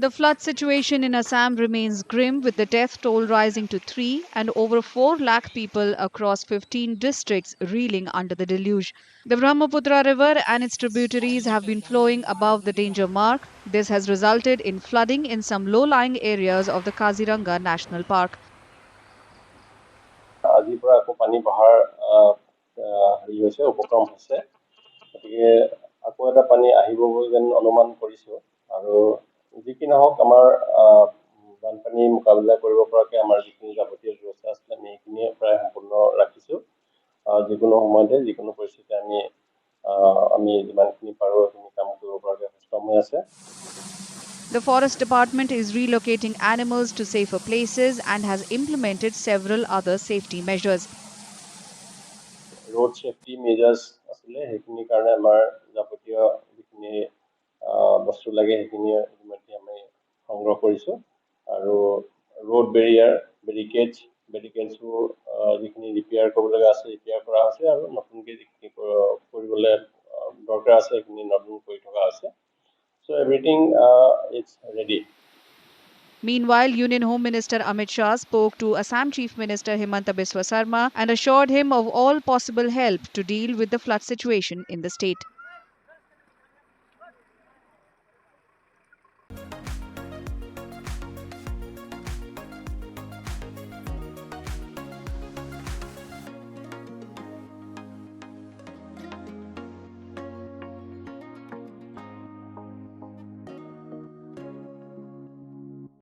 The flood situation in Assam remains grim, with the death toll rising to 3 and over 4 lakh people across 15 districts reeling under the deluge. The Brahmaputra River and its tributaries have been flowing above the danger mark. This has resulted in flooding in some low-lying areas of the Kaziranga National Park. আজিৰ পৰা আকৌ পানী বহাৰ হেৰি হৈছে উপক্ৰম হৈছে গতিকে আকৌ এটা পানী আহিব বুলি যেন অনুমান কৰিছো আৰু যি কি নহওক আমাৰ বানপানী মোকাবিলা কৰিব পৰাকৈ আমাৰ যিখিনি যাৱতীয় ব্যৱস্থা আছে আমি এইখিনিয়ে প্ৰায় সম্পূৰ্ণ ৰাখিছো যিকোনো সময়তে যিকোনো পৰিস্থিতি আমি যিমানখিনি পাৰোঁ সেইখিনি কাম কৰিব পৰাকৈ সক্ষম হৈ আছে। The Forest Department is relocating animals to safer places and has implemented several other safety measures. Road safety measures asile hekini karone amar jabotiyo jikini bostu lage hekini itimodhye ami সংগ্ৰহ কৰিছো আৰু road barricades যিখিনি repair কৰিব লগা আছে repair কৰা হৈছে আৰু নতুনকৈ যিখিনি কৰিবলৈ দৰকাৰ আছে সেইখিনি নতুন কৰি থকা আছে। So everything is ready. Meanwhile, Union Home Minister Amit Shah spoke to Assam Chief Minister Himanta Biswa Sarma and assured him of all possible help to deal with the flood situation in the state.